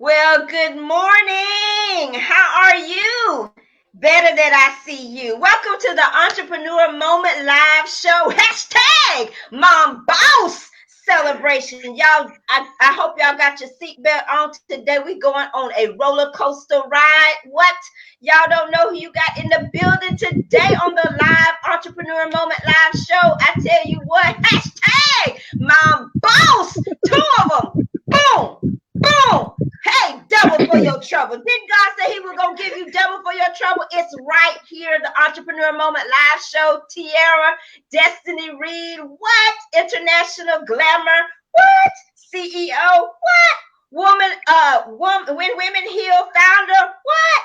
Well, good morning. How are you? Better that I see you. Welcome to the Entrepreneur Moment Live Show. Hashtag Mom Boss Celebration. Y'all, I hope y'all got your seatbelt on today. We going on a roller coaster ride. What? Y'all don't know who you got in the building today on the live Entrepreneur Moment Live Show. I tell you what, hashtag Mom Boss. Two of them. Boom. Boom. Hey, double for your trouble. Didn't God say he was going to give you double for your trouble? It's right here, the Entrepreneur Moment Live Show. Tiara, Destiny Reed, what? International Glamour, what? CEO, what? When Women Heal founder, what?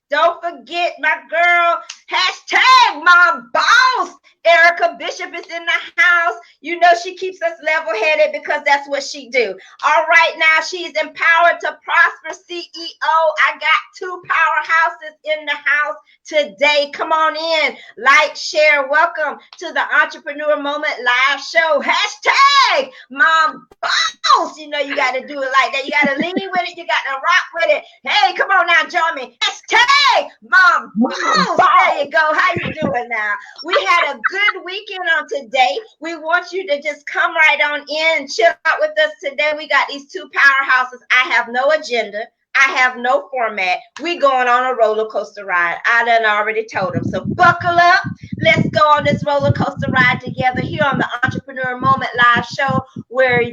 Don't forget my girl, hashtag Mom Boss. Erica Bishop is in the house. You know she keeps us level-headed because that's what she do. All right, now she's Empowered to Prosper CEO. I got two powerhouses in the house today. Come on in, like, share. Welcome to the Entrepreneur Moment Live Show. Hashtag Mom Boss. You know you got to do it like that. You got to lean with it. You got to rock with it. Hey, come on now, join me. Hashtag Mom Boss. There you go. How you doing now? We had a good weekend on today. We want you to just come right on in and chill out with us today. We got these two powerhouses. I have no agenda. I have no format. We going on a roller coaster ride. I done already told them. So buckle up. Let's go on this roller coaster ride together here on the Entrepreneur Moment Live Show, where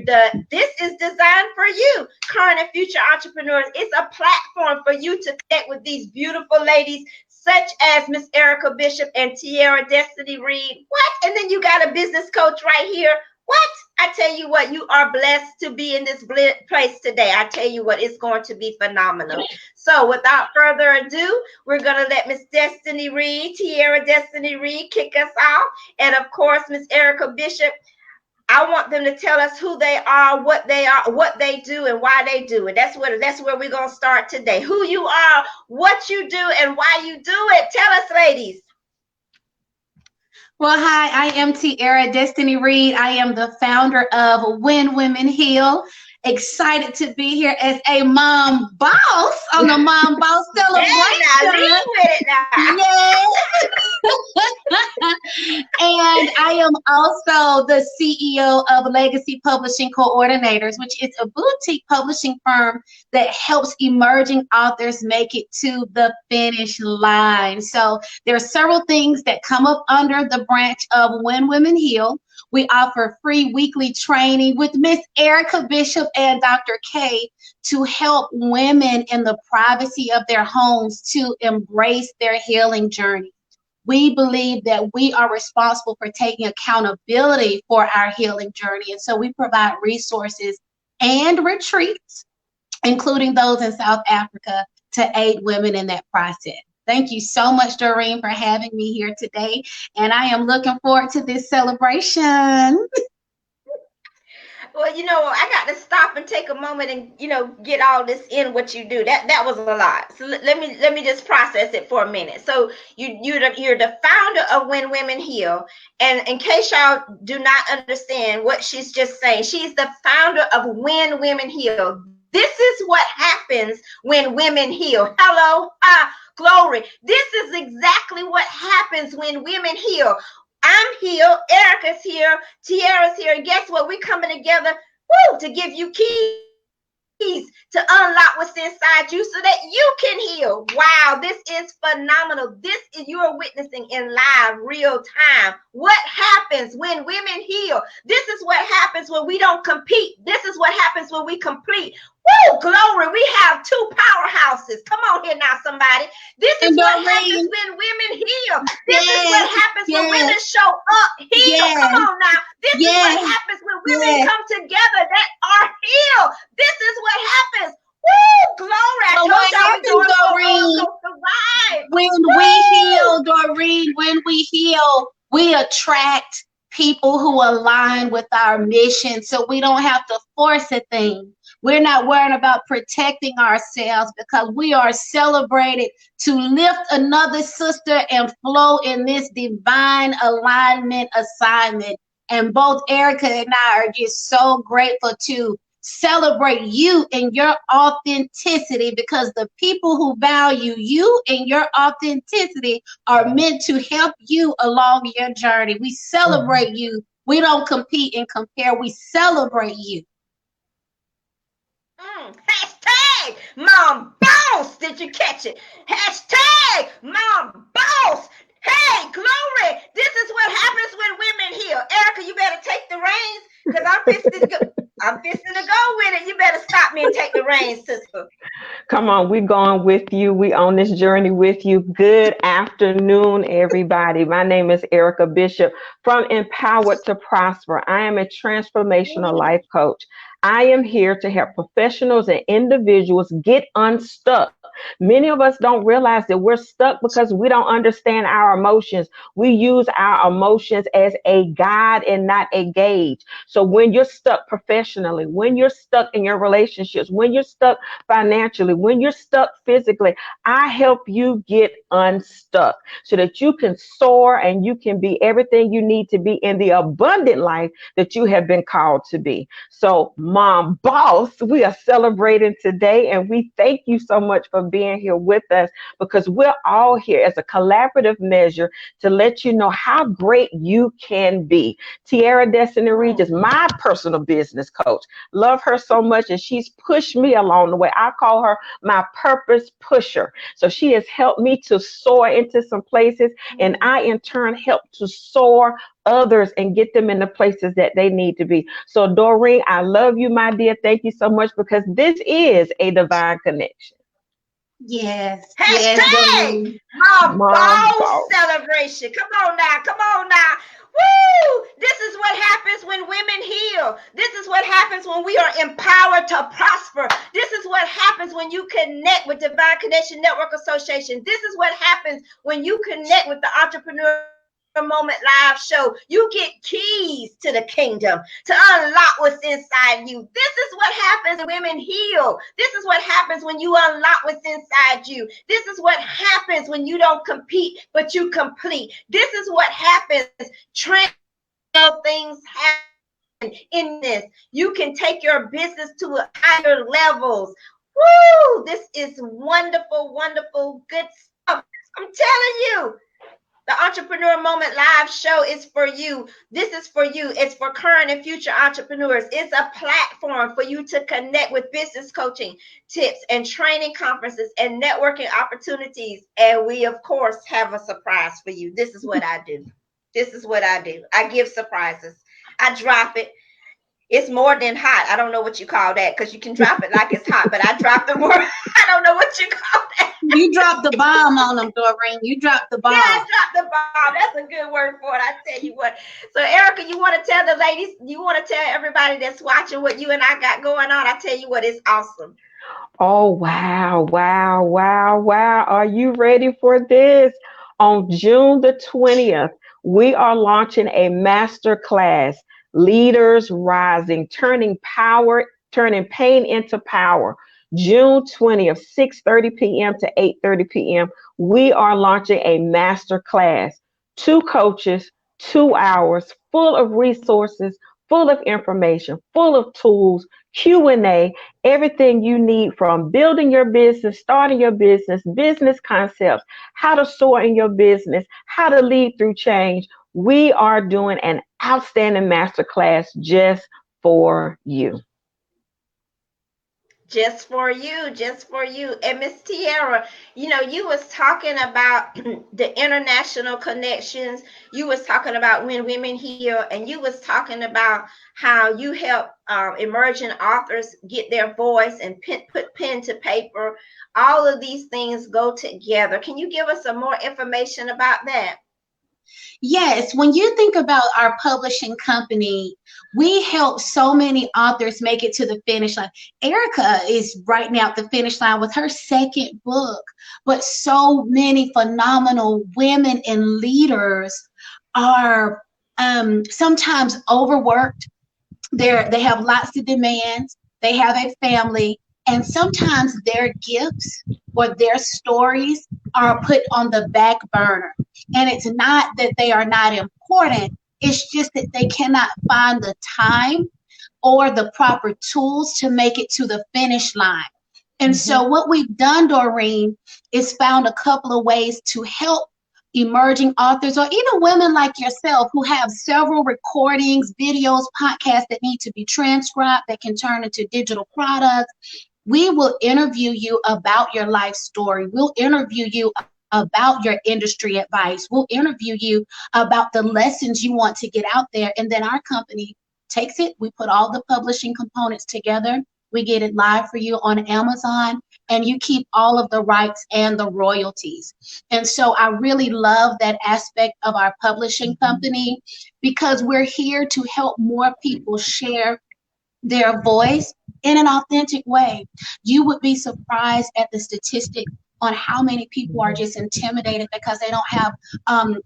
this is designed for you, current and future entrepreneurs. It's a platform for you to connect with these beautiful ladies, such as Miss Erica Bishop and Tiara Destiny Reed. What? And then you got a business coach right here. What? I tell you what, you are blessed to be in this place today. I tell you what, it's going to be phenomenal. So without further ado, we're going to let Miss Destiny Reed, Tiara Destiny Reed, kick us off. And of course, Miss Erica Bishop, I want them to tell us who they are, what they do, and why they do it. That's where we're going to start today. Who you are, what you do, and why you do it. Tell us, ladies. Well, hi, I am Tiara Destiny Reed. I am the founder of When Women Heal. Excited to be here as a mom boss on the Mom Boss Celebration. Yes. And I am also the CEO of Legacy Publishing Coordinators, which is a boutique publishing firm that helps emerging authors make it to the finish line. So there are several things that come up under the branch of When Women Heal. We offer free weekly training with Miss Erica Bishop and Dr. K to help women in the privacy of their homes to embrace their healing journey. We believe that we are responsible for taking accountability for our healing journey. And so we provide resources and retreats, including those in South Africa, to aid women in that process. Thank you so much, Doreen, for having me here today. And I am looking forward to this celebration. Well, I got to stop and take a moment and, get all this in what you do. That was a lot. So let me just process it for a minute. So you're the founder of When Women Heal. And in case y'all do not understand what she's just saying, she's the founder of When Women Heal. This is what happens when women heal. Hello, glory. This is exactly what happens when women heal. I'm healed, Erica's here, Tiara's here, and guess what? We're coming together to give you keys to unlock what's inside you so that you can heal. Wow, this is phenomenal. You are witnessing in live, real time. What happens when women heal? This is what happens when we don't compete. This is what happens when we complete. Woo, glory. We have two powerhouses. Come on here now, somebody. This is what happens when women heal. This is what happens when women show up healed. Come on now. This is what happens when women come together that are healed. This is what happens. Woo, glory. I told y'all when we heal, Doreen, when we heal, we attract people who align with our mission, so we don't have to force a thing. We're not worried about protecting ourselves because we are celebrated to lift another sister and flow in this divine alignment assignment. And both Erica and I are just so grateful to celebrate you and your authenticity, because the people who value you and your authenticity are meant to help you along your journey. We celebrate you. We don't compete and compare. We celebrate you. Hashtag Mom Boss. Did you catch it? Hashtag Mom Boss. Hey, glory. This is what happens when women heal. Erica, you better take the reins because I'm fixing to go with it. You better stop me and take the reins, sister. Come on, we're going with you. We on this journey with you. Good afternoon, everybody. My name is Erica Bishop from Empowered to Prosper. I am a transformational life coach. I am here to help professionals and individuals get unstuck. Many of us don't realize that we're stuck because we don't understand our emotions. We use our emotions as a guide and not a gauge. So when you're stuck professionally, when you're stuck in your relationships, when you're stuck financially, when you're stuck physically, I help you get unstuck so that you can soar and you can be everything you need to be in the abundant life that you have been called to be. So, Mom Boss, we are celebrating today, and we thank you so much for being here with us, because we're all here as a collaborative measure to let you know how great you can be. Tiara Destiny Reed is my personal business coach. Love her so much, and she's pushed me along the way. I call her my purpose pusher. So she has helped me to soar into some places, and I in turn help to soar others and get them in the places that they need to be. So Doreen, I love you, my dear. Thank you so much, because this is a divine connection. Yes. Hashtag Mom Boss celebration. Come on now. Come on now. Woo! This is what happens when women heal. This is what happens when we are empowered to prosper. This is what happens when you connect with Divine Connection Network Association. This is what happens when you connect with the Entrepreneur Moment Live Show. You get keys to the kingdom to unlock what's inside you. This is what happens when women heal. This is what happens when you unlock what's inside you. This is what happens when you don't compete, but you complete. This is what happens. Things happen in this. You can take your business to higher levels. Woo! This is wonderful, wonderful, good stuff. I'm telling you. The Entrepreneur Moment Live Show is for you. This is for you. It's for current and future entrepreneurs. It's a platform for you to connect with business coaching tips and training conferences and networking opportunities. And we, of course, have a surprise for you. This is what I do. This is what I do. I give surprises. I drop it. It's more than hot. I don't know what you call that, because you can drop it like it's hot, but I drop the word. I don't know what you call that. You dropped the bomb on them, Doreen. You dropped the bomb. Yeah, I dropped the bomb. That's a good word for it. I tell you what. So, Erica, you want to tell the ladies, you want to tell everybody that's watching what you and I got going on? I tell you what, it's awesome. Oh, wow, wow, wow, wow. Are you ready for this? On June the 20th, we are launching a master class, Leaders Rising, turning pain into power. June 20th, 6:30 p.m. to 8:30 p.m. We are launching a master class. 2 coaches, 2 hours, full of resources, full of information, full of tools, Q&A, everything you need, from building your business, starting your business concepts, how to soar in your business, how to lead through change. We are doing an outstanding masterclass just for you. Just for you, just for you. And Miss Tiara, you was talking about the international connections. You was talking about when women heal, and you was talking about how you help emerging authors get their voice and put pen to paper. All of these things go together. Can you give us some more information about that? Yes, when you think about our publishing company, we help so many authors make it to the finish line. Erica is right now at the finish line with her second book, but so many phenomenal women and leaders are sometimes overworked. They have lots of demands. They have a family, and sometimes their gifts or their stories are put on the back burner. And it's not that they are not important. It's just that they cannot find the time or the proper tools to make it to the finish line. And so what we've done, Doreen, is found a couple of ways to help emerging authors or even women like yourself who have several recordings, videos, podcasts that need to be transcribed that can turn into digital products. We will interview you about your life story. We'll interview you about your industry advice. We'll interview you about the lessons you want to get out there. And then our company takes it. We put all the publishing components together. We get it live for you on Amazon, and you keep all of the rights and the royalties. And so I really love that aspect of our publishing company, because we're here to help more people share their voice in an authentic way. You would be surprised at the statistic on how many people are just intimidated because they don't have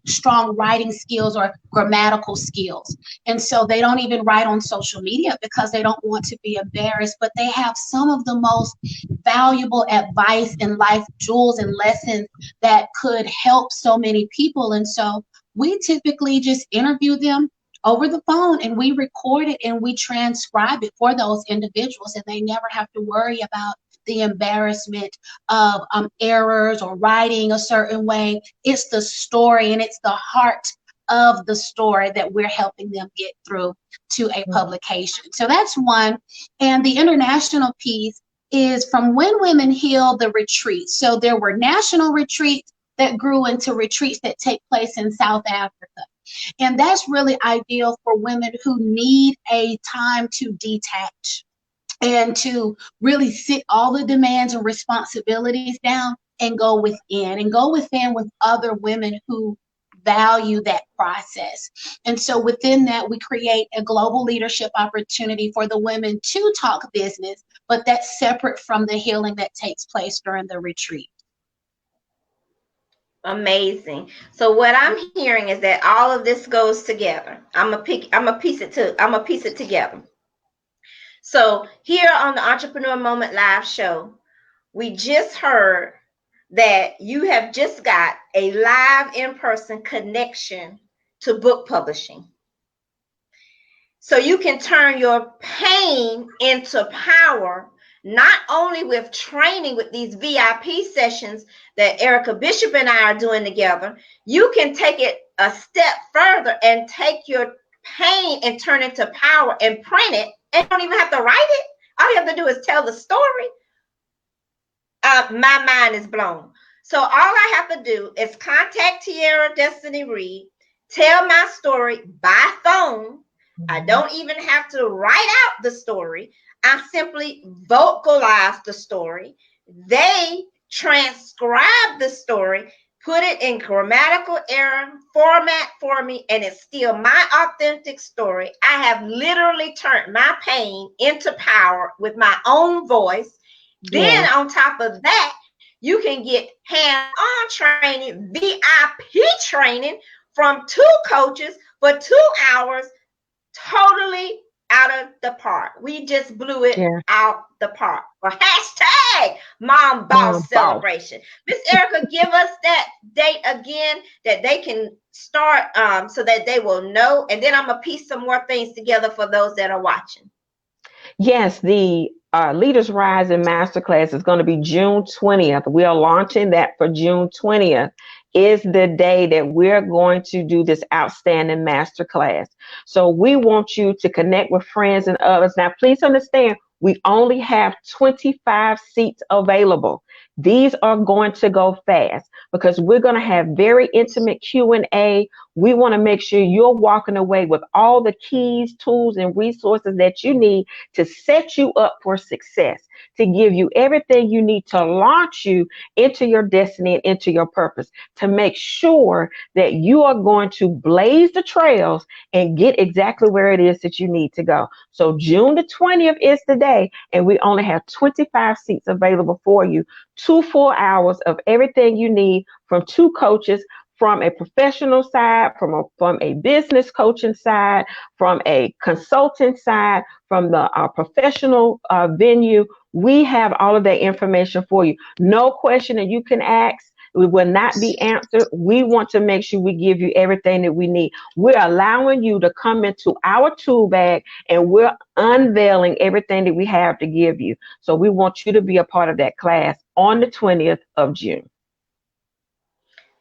strong writing skills or grammatical skills. And so they don't even write on social media because they don't want to be embarrassed, but they have some of the most valuable advice and life jewels and lessons that could help so many people. And so we typically just interview them over the phone, and we record it and we transcribe it for those individuals, and they never have to worry about the embarrassment of errors or writing a certain way. It's the story and it's the heart of the story that we're helping them get through to a publication. So that's one. And the international piece is from When Women Heal, the retreats. So there were national retreats that grew into retreats that take place in South Africa. And that's really ideal for women who need a time to detach and to really sit all the demands and responsibilities down and go within with other women who value that process. And so within that, we create a global leadership opportunity for the women to talk business, but that's separate from the healing that takes place during the retreat. Amazing. So what I'm hearing is that all of this goes together. I'm gonna piece it together. So here on the Entrepreneur Moment Live show, we just heard that you have just got a live in-person connection to book publishing. So you can turn your pain into power, not only with training with these VIP sessions that Erica Bishop and I are doing together. You can take it a step further and take your pain and turn it into power and print it, and don't even have to write it. All you have to do is tell the story. My mind is blown. So all I have to do is contact Tiara Destiny Reed, tell my story by phone. I don't even have to write out the story. I simply vocalize the story. They transcribe the story, put it in grammatical error format for me, and it's still my authentic story. I have literally turned my pain into power with my own voice. Then on top of that, you can get hands-on training, VIP training from 2 coaches for 2 hours, totally out of the park. We just blew it out the park. Or hashtag Mom Boss Celebration. Miss Erica, give us that date again that they can start so that they will know. And then I'm going to piece some more things together for those that are watching. Yes, the Leaders Rising Masterclass is going to be June 20th. We are launching that for June 20th. Is the day that we're going to do this outstanding masterclass. So we want you to connect with friends and others. Now, please understand, we only have 25 seats available. These are going to go fast because we're going to have very intimate Q&A. We want to make sure you're walking away with all the keys, tools, and resources that you need to set you up for success, to give you everything you need to launch you into your destiny and into your purpose, to make sure that you are going to blaze the trails and get exactly where it is that you need to go. So June the 20th is the day, and we only have 25 seats available for you. 2 full hours of everything you need from 2 coaches, from a professional side, from a business coaching side, from a consulting side, from the professional venue. We have all of that information for you. No question that you can ask. will not be answered. We want to make sure we give you everything that we need. We're allowing you to come into our tool bag, and we're unveiling everything that we have to give you. So we want you to be a part of that class on the 20th of June.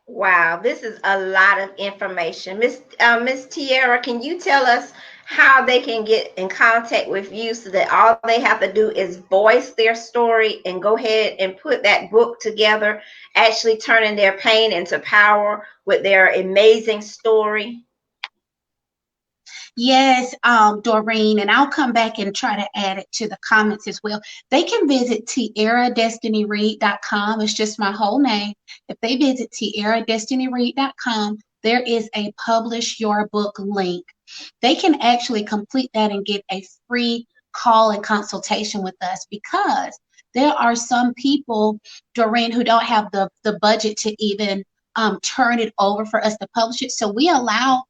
Wow, this is a lot of information. Miss Tiara, can you tell us how they can get in contact with you so that all they have to do is voice their story and go ahead and put that book together, actually turning their pain into power with their amazing story? Yes, Doreen, and I'll come back and try to add it to the comments as well. They can visit tiaradestinyread.com. It's just my whole name. If they visit tiaradestinyread.com, there is a publish your book link. They can actually complete that and get a free call and consultation with us, because there are some people, Doreen, who don't have the budget to even turn it over for us to publish it. So we allow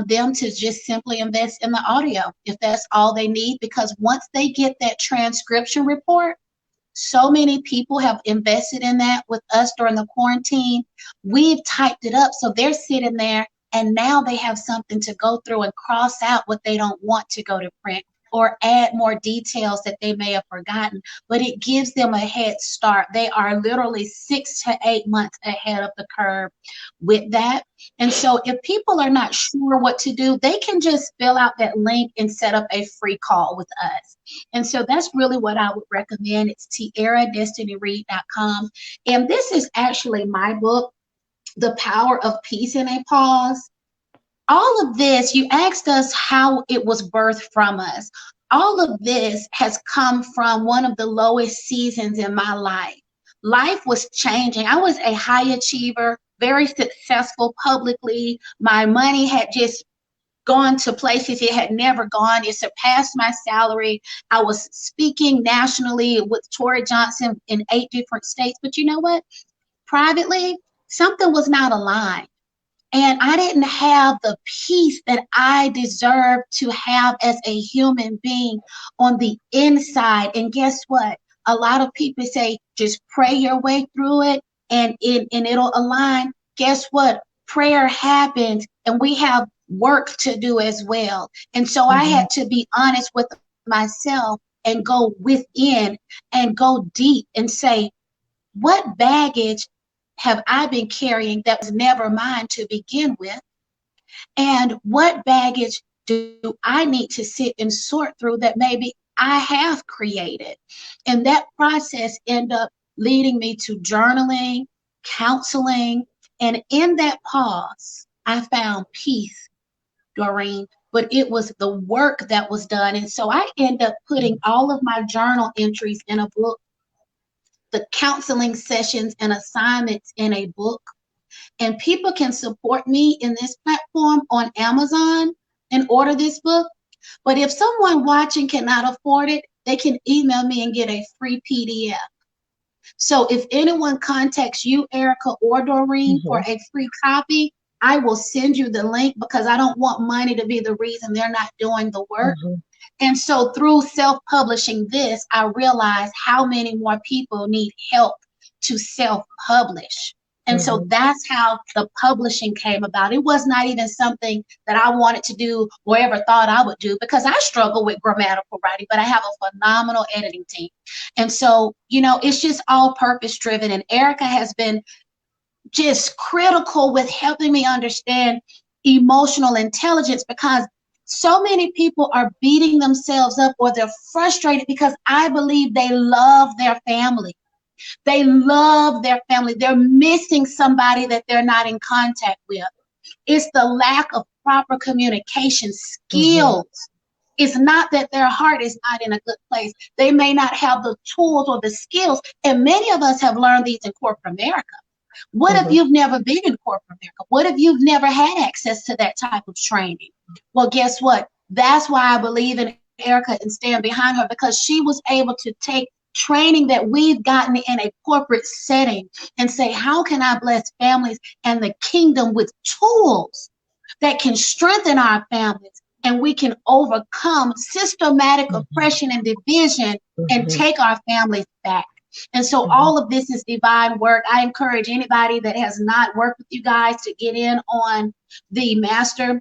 them to just simply invest in the audio if that's all they need, because once they get that transcription report, so many people have invested in that with us during the quarantine. We've typed it up, so they're sitting there and now they have something to go through and cross out what they don't want to go to print, or add more details that they may have forgotten. But it gives them a head start. They are literally 6 to 8 months ahead of the curve with that. And so if people are not sure what to do, they can just fill out that link and set up a free call with us. And so that's really what I would recommend. It's tiaradestinyread.com. And this is actually my book, The Power of Peace in a Pause. All of this, you asked us how it was birthed from us. All of this has come from one of the lowest seasons in my life. Life was changing. I was a high achiever, very successful publicly. My money had just gone to places it had never gone. It surpassed my salary. I was speaking nationally with Tori Johnson in 8 different states. But you know what? Privately, something was not aligned. And I didn't have the peace that I deserve to have as a human being on the inside. And guess what? A lot of people say, just pray your way through it and it'll align. Guess what? Prayer happens, and we have work to do as well. And so I had to be honest with myself and go within and go deep and say, what baggage have I been carrying that was never mine to begin with? And what baggage do I need to sit and sort through that maybe I have created? And that process ended up leading me to journaling, counseling, and in that pause, I found peace, Doreen, but it was the work that was done. And so I end up putting all of my journal entries in a book, the counseling sessions and assignments in a book. And people can support me in this platform on Amazon and order this book. But if someone watching cannot afford it, they can email me and get a free PDF. So if anyone contacts you, Erica or Doreen, for a free copy, I will send you the link, because I don't want money to be the reason they're not doing the work. And so through self-publishing this, I realized how many more people need help to self-publish. And so that's how the publishing came about. It was not even something that I wanted to do or ever thought I would do, because I struggle with grammatical writing, but I have a phenomenal editing team. And so, you know, it's just all purpose driven. And Erica has been just critical with helping me understand emotional intelligence, because so many people are beating themselves up or they're frustrated because I believe they love their family. They love their family. They're missing somebody that they're not in contact with. It's the lack of proper communication skills. It's not that their heart is not in a good place. They may not have the tools or the skills. And many of us have learned these in corporate America. What if you've never been in corporate America? What if you've never had access to that type of training? Well, guess what? That's why I believe in Erica and stand behind her, because she was able to take training that we've gotten in a corporate setting and say, how can I bless families and the kingdom with tools that can strengthen our families, and we can overcome systematic oppression and division and take our families back. And so all of this is divine work. I encourage anybody that has not worked with you guys to get in on the master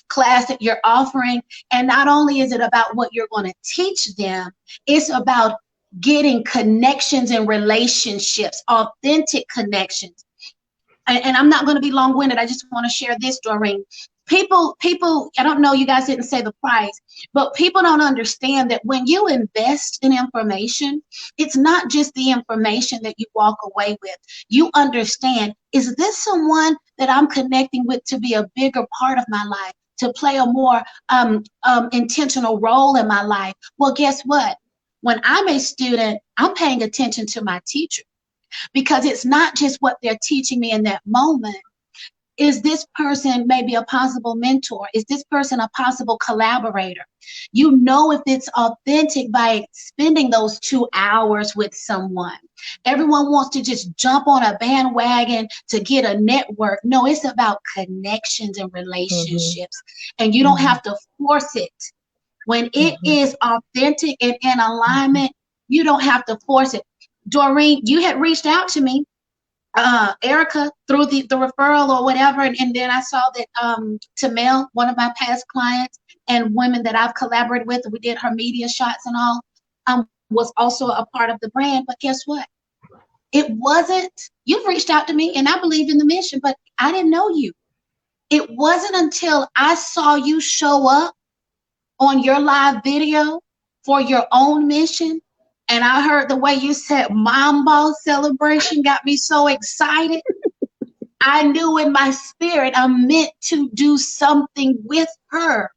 class that you're offering. And not only is it about what you're going to teach them, it's about getting connections and relationships, authentic connections. And I'm not going to be long-winded. I just want to share this, Doreen. People, I don't know, you guys didn't say the price, but people don't understand that when you invest in information, it's not just the information that you walk away with. You understand, is this someone that I'm connecting with to be a bigger part of my life, to play a more intentional role in my life? Well, guess what? When I'm a student, I'm paying attention to my teacher, because it's not just what they're teaching me in that moment. Is this person maybe a possible mentor? Is this person a possible collaborator? You know if it's authentic by spending those 2 hours with someone. Everyone wants to just jump on a bandwagon to get a network. No, it's about connections and relationships. And you don't have to force it. When it is authentic and in alignment, you don't have to force it. Doreen, you had reached out to me, Erica, through the referral or whatever, and then I saw that Tamel, one of my past clients and women that I've collaborated with, we did her media shots and all, was also a part of the brand. But guess what? It wasn't, you've reached out to me and I believe in the mission, but I didn't know you. It wasn't until I saw you show up on your live video for your own mission, and I heard the way you said Mom Boss Celebration, got me so excited. I knew in my spirit I meant to do something with her.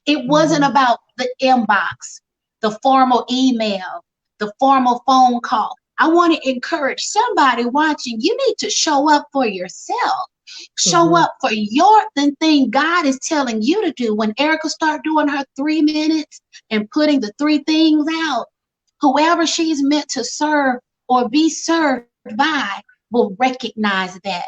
It wasn't about the inbox, the formal email, the formal phone call. I want to encourage somebody watching, you need to show up for yourself. Show up for the thing God is telling you to do. When Erica start doing her 3 minutes and putting the 3 things out, whoever she's meant to serve or be served by will recognize that.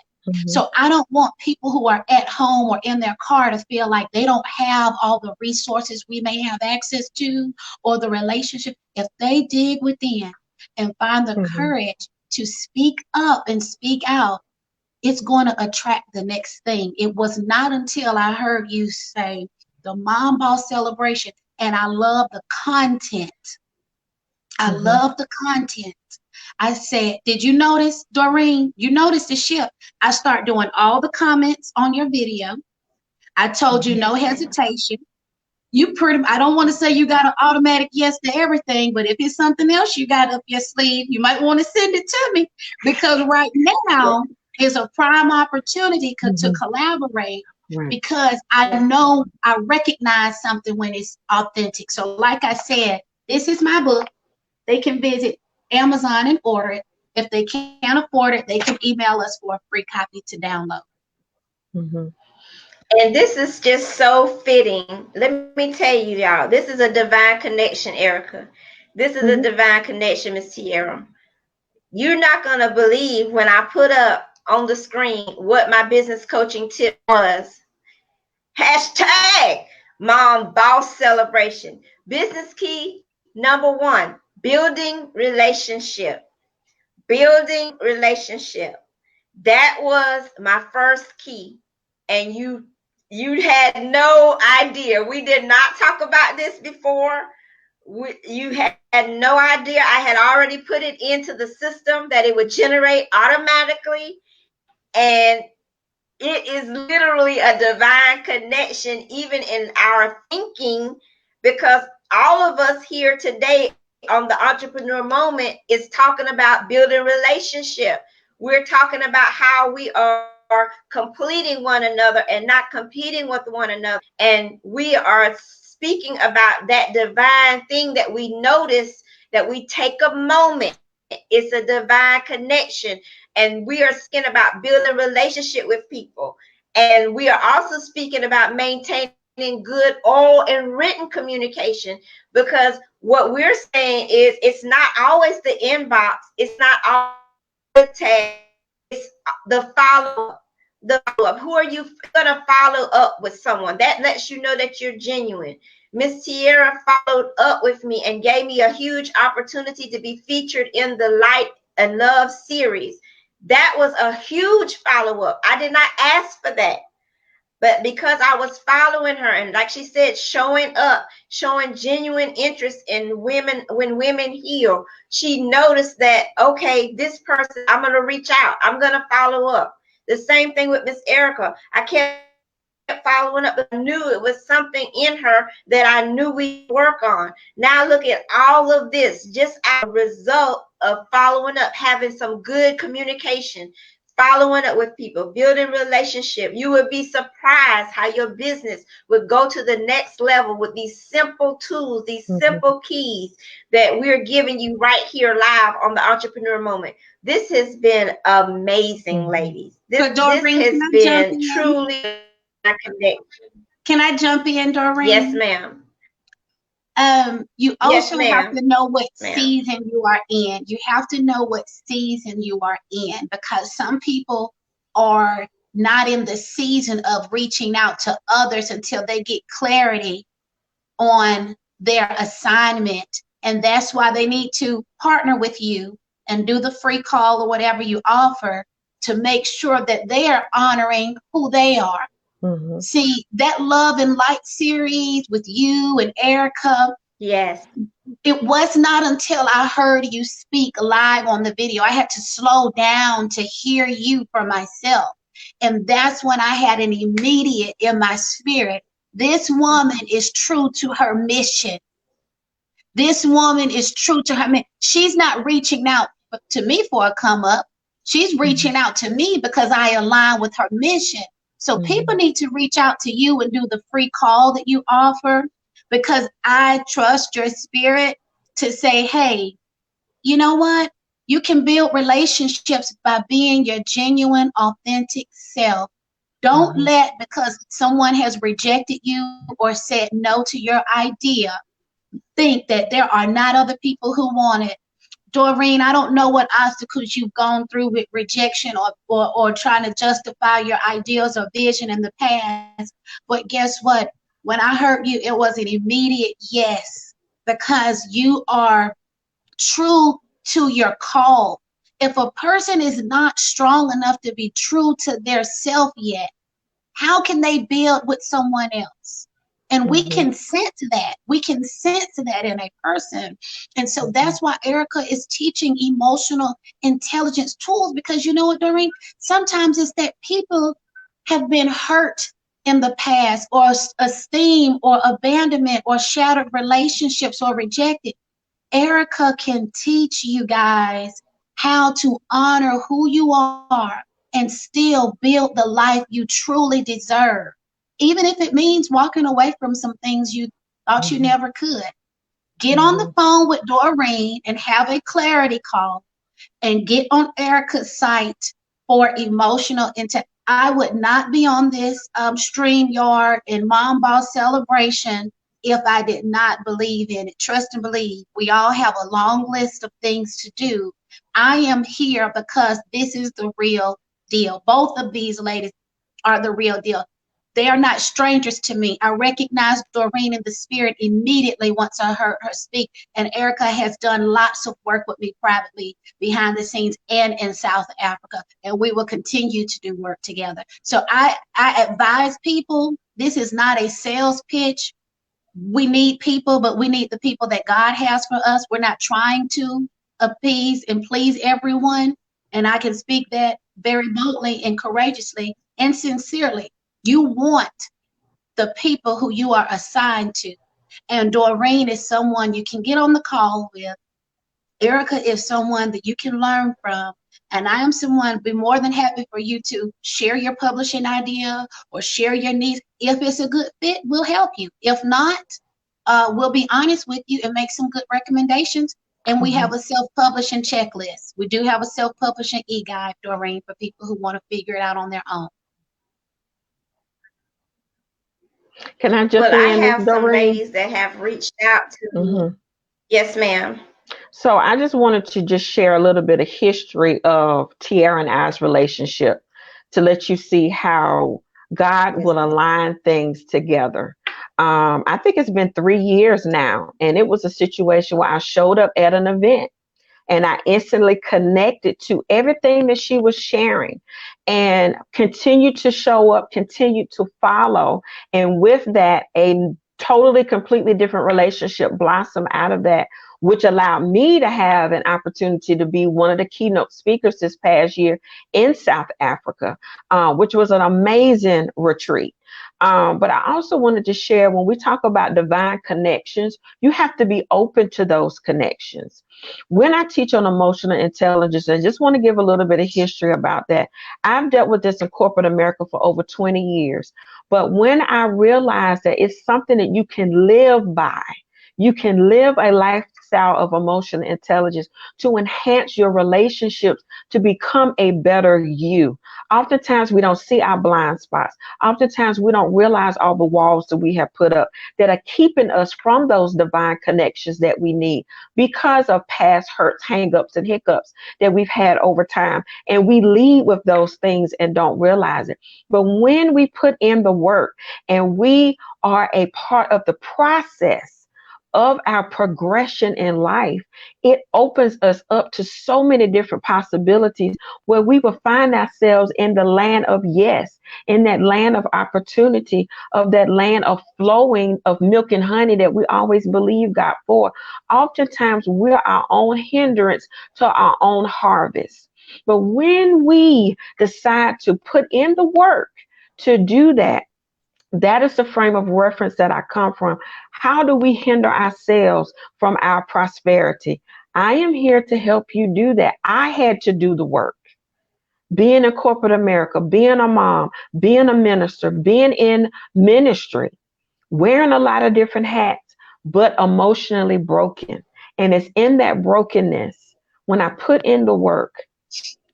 So I don't want people who are at home or in their car to feel like they don't have all the resources we may have access to or the relationship. If they dig within and find the courage to speak up and speak out, it's going to attract the next thing. It was not until I heard you say the Mom Boss Celebration, and I love the content. I love the content. I said, did you notice, Doreen? You noticed the shift. I start doing all the comments on your video. I told you no hesitation. I don't want to say you got an automatic yes to everything, but if it's something else you got up your sleeve, you might want to send it to me, because right now is a prime opportunity to collaborate, because I know I recognize something when it's authentic. So like I said, this is my book. They can visit Amazon and order it. If they can't afford it, they can email us for a free copy to download. And this is just so fitting. Let me tell you, y'all, this is a divine connection, Erica. This is a divine connection, Miss Tierra. You're not going to believe when I put up on the screen what my business coaching tip was. Hashtag Mom Boss Celebration. Business key number 1, building relationship. Building relationship. That was my first key. And you had no idea. We did not talk about this before. You had no idea. I had already put it into the system that it would generate automatically. And it is literally a divine connection, even in our thinking, because all of us here today on the Entrepreneur Moment is talking about building relationship. We're talking about how we are completing one another and not competing with one another. And we are speaking about that divine thing that we notice, that we take a moment. It's a divine connection. And we are speaking about building relationship with people. And we are also speaking about maintaining good oral and written communication, because what we're saying is it's not always the inbox. It's not always the tag. It's the follow-up. The follow-up. Who are you going to follow up with someone? That lets you know that you're genuine. Miss Tierra followed up with me and gave me a huge opportunity to be featured in the Light and Love series. That was a huge follow-up. I did not ask for that. But because I was following her and, like she said, showing up, showing genuine interest in women when women heal, she noticed that, okay, this person, I'm going to reach out. I'm going to follow up. The same thing with Miss Erica. I kept following up, but I knew it was something in her that I knew we work on. Now look at all of this, just as a result of following up, having some good communication, following up with people, building relationship. You would be surprised how your business would go to the next level with these simple tools, these simple keys that we're giving you right here live on the Entrepreneur Moment. This has been amazing, ladies. This has been truly a connection. Can I jump in, Doreen? Yes, ma'am. You also have to know what season you are in. You have to know what season you are in, because some people are not in the season of reaching out to others until they get clarity on their assignment. And that's why they need to partner with you and do the free call or whatever you offer to make sure that they are honoring who they are. See, that Love and Light series with you and Erica. Yes. It was not until I heard you speak live on the video, I had to slow down to hear you for myself. And that's when I had an immediate in my spirit. This woman is true to her mission. This woman is true to her mission. She's not reaching out to me for a come up. She's reaching out to me because I align with her mission. So people need to reach out to you and do the free call that you offer, because I trust your spirit to say, hey, you know what? You can build relationships by being your genuine, authentic self. Don't let, because someone has rejected you or said no to your idea, think that there are not other people who want it. Doreen, I don't know what obstacles you've gone through with rejection or trying to justify your ideals or vision in the past, but guess what? When I heard you, it was an immediate yes, because you are true to your call. If a person is not strong enough to be true to their self yet, how can they build with someone else? And we can sense that. We can sense that in a person. And so that's why Erica is teaching emotional intelligence tools, because you know what, Doreen? Sometimes it's that people have been hurt in the past, or esteem or abandonment or shattered relationships or rejected. Erica can teach you guys how to honor who you are and still build the life you truly deserve, even if it means walking away from some things you thought you never could. Get on the phone with Doreen and have a clarity call, and get on Erica's site for emotional intelligence. I would not be on this StreamYard and Mom Boss celebration if I did not believe in it. Trust and believe. We all have a long list of things to do. I am here because this is the real deal. Both of these ladies are the real deal. They are not strangers to me. I recognized Doreen in the spirit immediately once I heard her speak. And Erica has done lots of work with me privately, behind the scenes, and in South Africa. And we will continue to do work together. So I advise people, this is not a sales pitch. We need people, but we need the people that God has for us. We're not trying to appease and please everyone. And I can speak that very boldly and courageously and sincerely. You want the people who you are assigned to. And Doreen is someone you can get on the call with. Erica is someone that you can learn from. And I am someone, be more than happy for you to share your publishing idea or share your needs. If it's a good fit, we'll help you. If not, we'll be honest with you and make some good recommendations. And we have a self-publishing checklist. We do have a self-publishing e-guide, Doreen, for people who want to figure it out on their own. Can I jump in? I have some ladies that have reached out to me. Yes, ma'am. So I just wanted to just share a little bit of history of Tierra and I's relationship to let you see how God will align things together. I think it's been 3 years now. And it was a situation where I showed up at an event and I instantly connected to everything that she was sharing and continued to show up, continued to follow. And with that, a totally, completely different relationship blossomed out of that, which allowed me to have an opportunity to be one of the keynote speakers this past year in South Africa, which was an amazing retreat. But I also wanted to share, when we talk about divine connections, you have to be open to those connections. When I teach on emotional intelligence, I just want to give a little bit of history about that. I've dealt with this in corporate America for over 20 years. But when I realized that it's something that you can live by, you can live a lifestyle of emotional intelligence to enhance your relationships, to become a better you. Oftentimes we don't see our blind spots. Oftentimes we don't realize all the walls that we have put up that are keeping us from those divine connections that we need because of past hurts, hangups, and hiccups that we've had over time. And we lead with those things and don't realize it. But when we put in the work and we are a part of the process of our progression in life, it opens us up to so many different possibilities where we will find ourselves in the land of yes, in that land of opportunity, of that land of flowing of milk and honey that we always believe God for. Oftentimes we're our own hindrance to our own harvest. But when we decide to put in the work to do that, that is the frame of reference that I come from. How do we hinder ourselves from our prosperity? I am here to help you do that. I had to do the work. Being in corporate America, being a mom, being a minister, being in ministry, wearing a lot of different hats, but emotionally broken. And it's in that brokenness, when I put in the work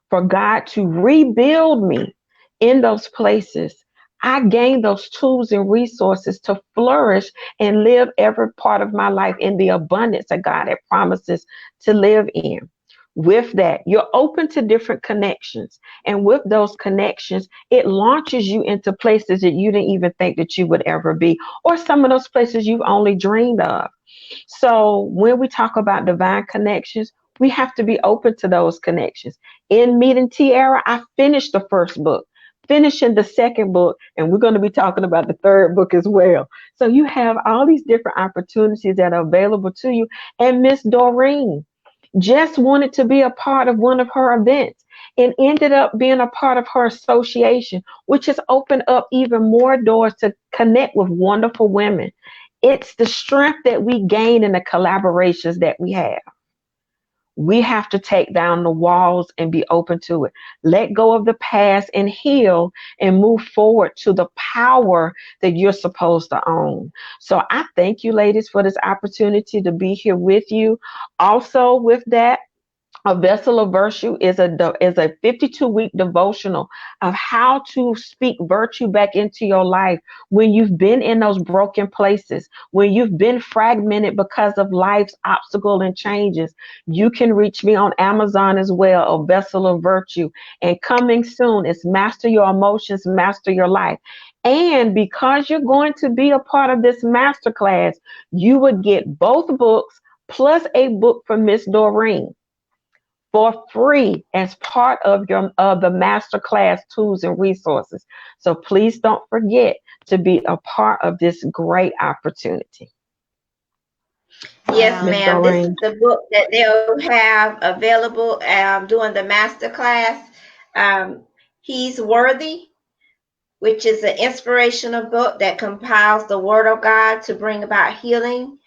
for God to rebuild me in those places, I gained those tools and resources to flourish and live every part of my life in the abundance that God had promises to live in. With that, you're open to different connections. And with those connections, it launches you into places that you didn't even think that you would ever be, or some of those places you've only dreamed of. So when we talk about divine connections, we have to be open to those connections. In Meeting Tiara, I finished the first book, finishing the second book, and we're going to be talking about the third book as well. So you have all these different opportunities that are available to you. And Miss Doreen just wanted to be a part of one of her events and ended up being a part of her association, which has opened up even more doors to connect with wonderful women. It's the strength that we gain in the collaborations that we have. We have to take down the walls and be open to it. Let go of the past and heal and move forward to the power that you're supposed to own. So I thank you, ladies, for this opportunity to be here with you. Also, with that, a Vessel of Virtue is a 52-week devotional of how to speak virtue back into your life when you've been in those broken places, when you've been fragmented because of life's obstacle and changes. You can reach me on Amazon as well, A Vessel of Virtue. And coming soon is Master Your Emotions, Master Your Life. And because you're going to be a part of this masterclass, you would get both books plus a book from Miss Doreen for free as part of the masterclass tools and resources. So please don't forget to be a part of this great opportunity. Yes, Miss ma'am. This is Doreen. the book that they'll have available during the master class. He's Worthy, which is an inspirational book that compiles the Word of God to bring about healing,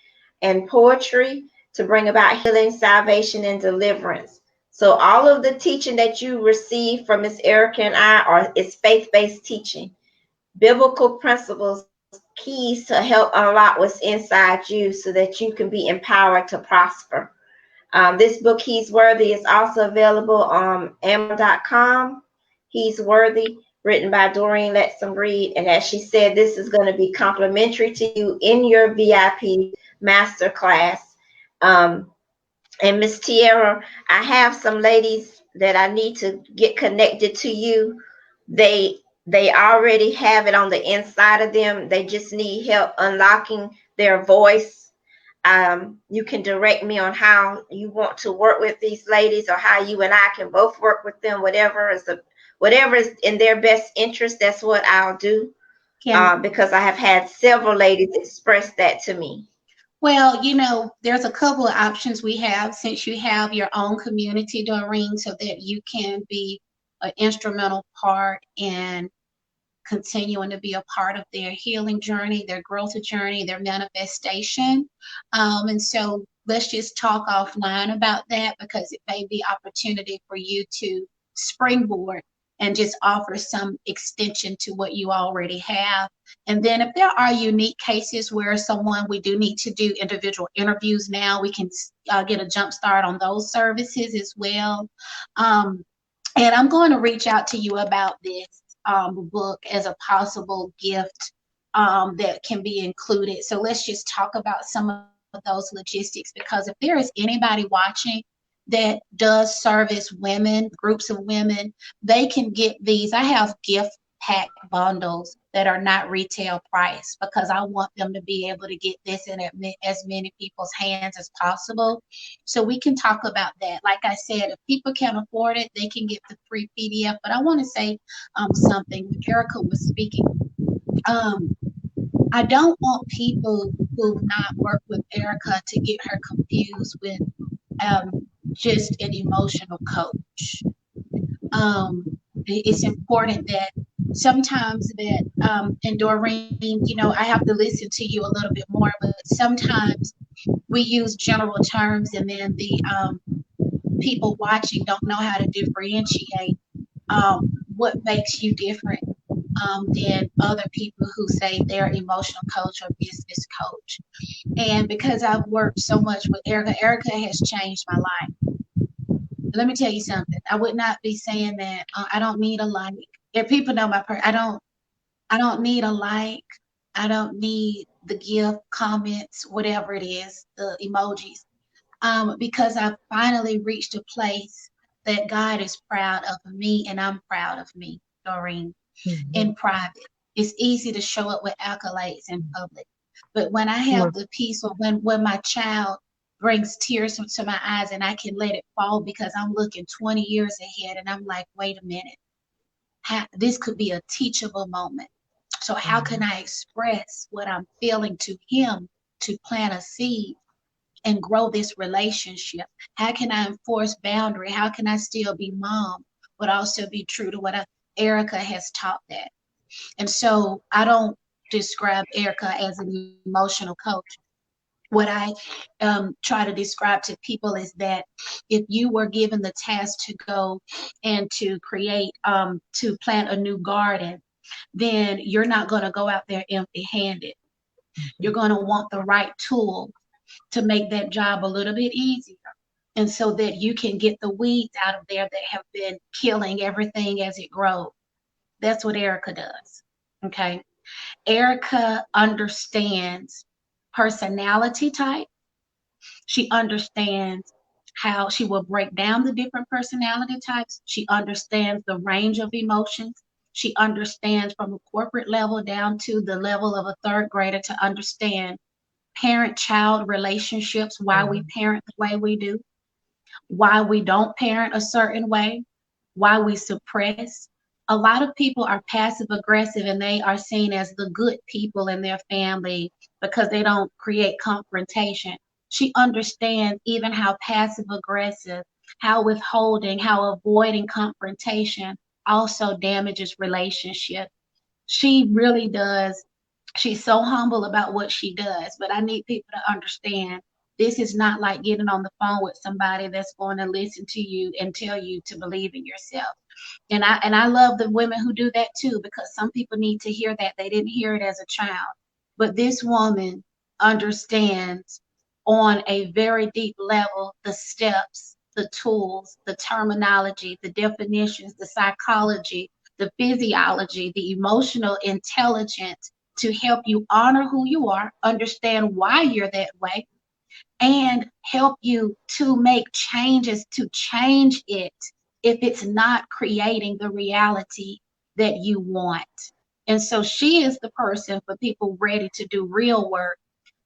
and poetry to bring about healing, salvation, and deliverance. So all of the teaching that you receive from Miss Erica and I is faith-based teaching, biblical principles, keys to help unlock what's inside you so that you can be empowered to prosper. This book, He's Worthy, is also available on Amazon.com. He's Worthy, written by Doreen Let's Read. And as she said, this is going to be complimentary to you in your VIP masterclass. And Miss Tiara, I have some ladies that I need to get connected to you. they already have it on the inside of them. They just need help unlocking their voice. You can direct me on how you want to work with these ladies, or how you and I can both work with them. Whatever is in their best interest, that's what I'll do. Because I have had several ladies express that to me. Well, there's a couple of options we have, since you have your own community, Doreen, so that you can be an instrumental part in continuing to be a part of their healing journey, their growth journey, their manifestation. And so let's just talk offline about that, because it may be opportunity for you to springboard and just offer some extension to what you already have. And then if there are unique cases where we do need to do individual interviews now, we can get a jump start on those services as well. And I'm going to reach out to you about this book as a possible gift that can be included. So let's just talk about some of those logistics, because if there is anybody watching that does service women, groups of women, they can get these. I have gift pack bundles that are not retail price, because I want them to be able to get this in as many people's hands as possible. So we can talk about that. Like I said, if people can't afford it, they can get the free PDF. But I want to say something. Erica was speaking. I don't want people who not work with Erica to get her confused with just an emotional coach. It's important that sometimes that, and Doreen, I have to listen to you a little bit more, but sometimes we use general terms, and then the people watching don't know how to differentiate what makes you different than other people who say they're emotional coach or business coach. And because I've worked so much with Erica has changed my life. Let me tell you something. I would not be saying that I don't need a like. If people know I don't need a like. I don't need the gift, comments, whatever it is, the emojis. Because I've finally reached a place that God is proud of me, and I'm proud of me, Doreen, in private. It's easy to show up with accolades in public. But when I have the peace, or when my child brings tears to my eyes and I can let it fall because I'm looking 20 years ahead, and I'm like, wait a minute, this could be a teachable moment. So how can I express what I'm feeling to him to plant a seed and grow this relationship? How can I enforce boundary? How can I still be mom, but also be true to what Erica has taught that? And so I don't describe Erica as an emotional coach. What I try to describe to people is that if you were given the task to go and to create, to plant a new garden, then you're not going to go out there empty-handed. You're going to want the right tool to make that job a little bit easier, and so that you can get the weeds out of there that have been killing everything as it grows. That's what Erica does. Okay. Erica understands personality type. She understands how she will break down the different personality types. She understands the range of emotions. She understands from a corporate level down to the level of a third grader to understand parent-child relationships, why we parent the way we do, why we don't parent a certain way, why we suppress. A lot of people are passive aggressive, and they are seen as the good people in their family because they don't create confrontation. She understands even how passive aggressive, how withholding, how avoiding confrontation also damages relationship. She really does. She's so humble about what she does, but I need people to understand this is not like getting on the phone with somebody that's going to listen to you and tell you to believe in yourself. And I love the women who do that too, because some people need to hear that. They didn't hear it as a child. But this woman understands on a very deep level the steps, the tools, the terminology, the definitions, the psychology, the physiology, the emotional intelligence to help you honor who you are, understand why you're that way, and help you to make changes to change it if it's not creating the reality that you want. And so she is the person for people ready to do real work,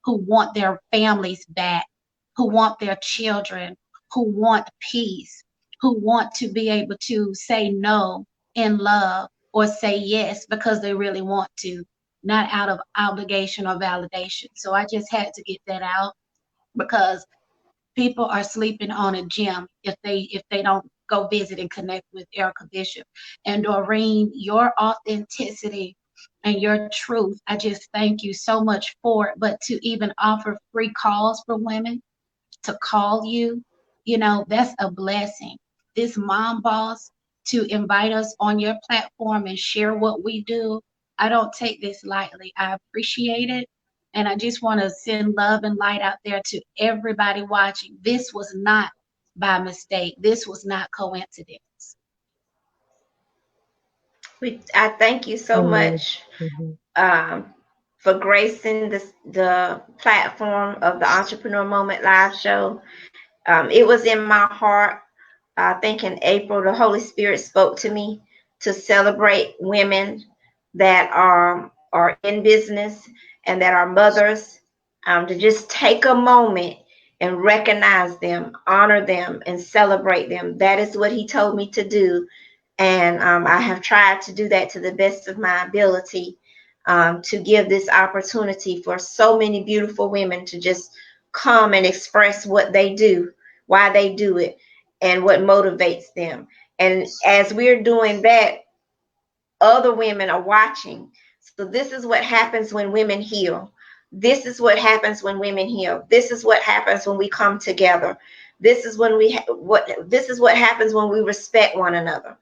who want their families back, who want their children, who want peace, who want to be able to say no in love or say yes because they really want to, not out of obligation or validation. So I just had to get that out because people are sleeping on a gem if they don't go visit and connect with Erica Bishop. And Doreen, your authenticity and your truth, I just thank you so much for it. But to even offer free calls for women to call you, that's a blessing. This mom boss, to invite us on your platform and share what we do, I don't take this lightly. I appreciate it. And I just want to send love and light out there to everybody watching. This was not by mistake. This was not coincidence. I thank you so much for gracing the platform of the Entrepreneur Moment Live Show. It was in my heart. I think in April, the Holy Spirit spoke to me to celebrate women that are in business and that are mothers, to just take a moment and recognize them, honor them, and celebrate them. That is what he told me to do. And I have tried to do that to the best of my ability, to give this opportunity for so many beautiful women to just come and express what they do, why they do it, and what motivates them. And as we're doing that, other women are watching. So this is what happens when women heal. This is what happens when women heal. This is what happens when we come together. This is what happens when we respect one another.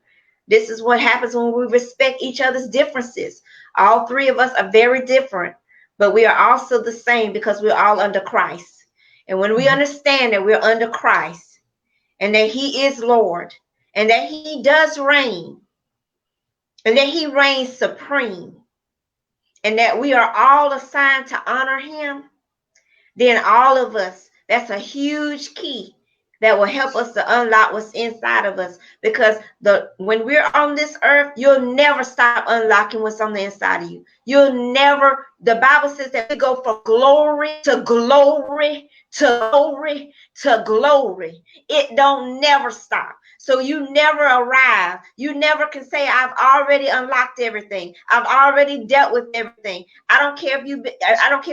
This is what happens when we respect each other's differences. All three of us are very different, but we are also the same because we're all under Christ. And when we understand that we're under Christ and that he is Lord and that he does reign and that he reigns supreme and that we are all assigned to honor him, then all of us, that's a huge key that will help us to unlock what's inside of us. Because when we're on this earth, you'll never stop unlocking what's on the inside of you. You'll never, the Bible says that we go from glory to glory to glory to glory. It don't never stop. So you never arrive. You never can say, I've already unlocked everything. I've already dealt with everything. I don't care if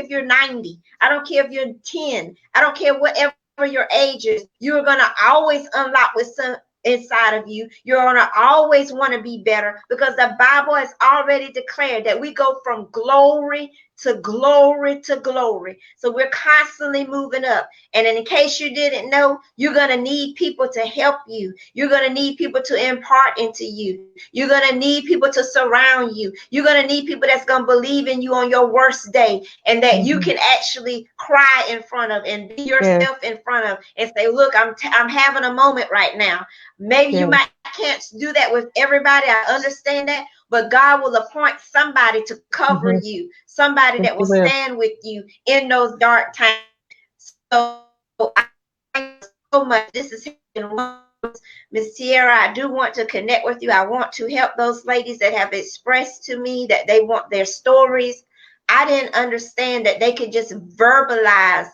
you're 90. I don't care if you're 10. I don't care whatever your age is. You're going to always unlock with some inside of you. You're going to always want to be better because the Bible has already declared that we go from glory to glory to glory. So we're constantly moving up. And in case you didn't know, you're going to need people to help you. You're going to need people to impart into you. You're going to need people to surround you. You're going to need people that's going to believe in you on your worst day and that you can actually cry in front of and be yourself in front of and say, look, I'm having a moment right now. Maybe you can't do that with everybody. I understand that. But God will appoint somebody to cover you, somebody that will stand with you in those dark times. So I thank you so much. This is Miss Tierra. I do want to connect with you. I want to help those ladies that have expressed to me that they want their stories. I didn't understand that they could just verbalize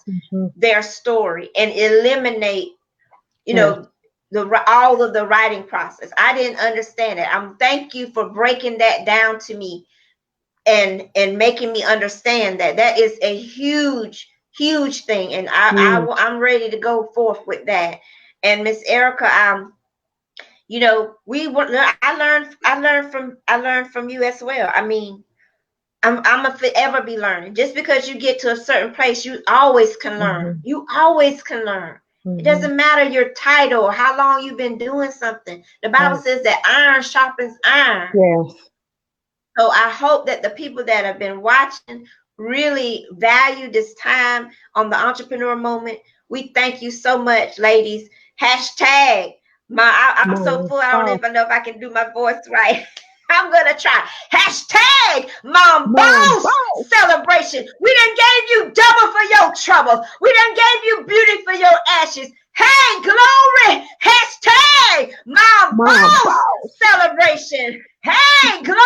their story and eliminate, all of the writing process. I didn't understand it. Thank you for breaking that down to me and making me understand that is a huge thing. And I'm ready to go forth with that. And Miss Erica, I learned from you as well. I mean, I'm gonna forever be learning. Just because you get to a certain place, you always can learn. You always can learn. It doesn't matter your title or how long you've been doing something. The Bible says that iron sharpens iron. Yes. So I hope that the people that have been watching really value this time on the Entrepreneur Moment. We thank you so much, ladies. Hashtag I'm so full. I don't even know if I can do my voice right. I'm gonna try. Hashtag Mom Boss Celebration. We done gave you double for your trouble. We done gave you beauty for your ashes. Hey, glory. Hashtag Mom Boss Celebration. Hey, glory.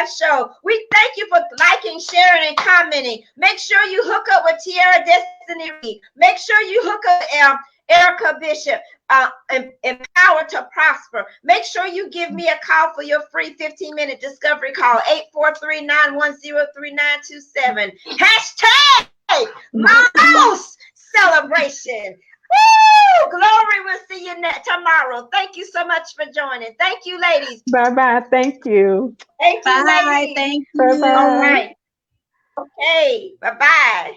Live show. We thank you for liking, sharing, and commenting. Make sure you hook up with Tiara Destiny Reed. Make sure you hook up with Erica Bishop, Empowered to Prosper. Make sure you give me a call for your free 15-minute discovery call, 843-910-3927. Hashtag Mouse Celebration. Woo! Glory, we'll see you tomorrow. Thank you so much for joining. Thank you, ladies. Bye-bye. Thank you. Thank you, Bye. ladies. Thank you. Bye-bye. All right. Okay. Bye-bye.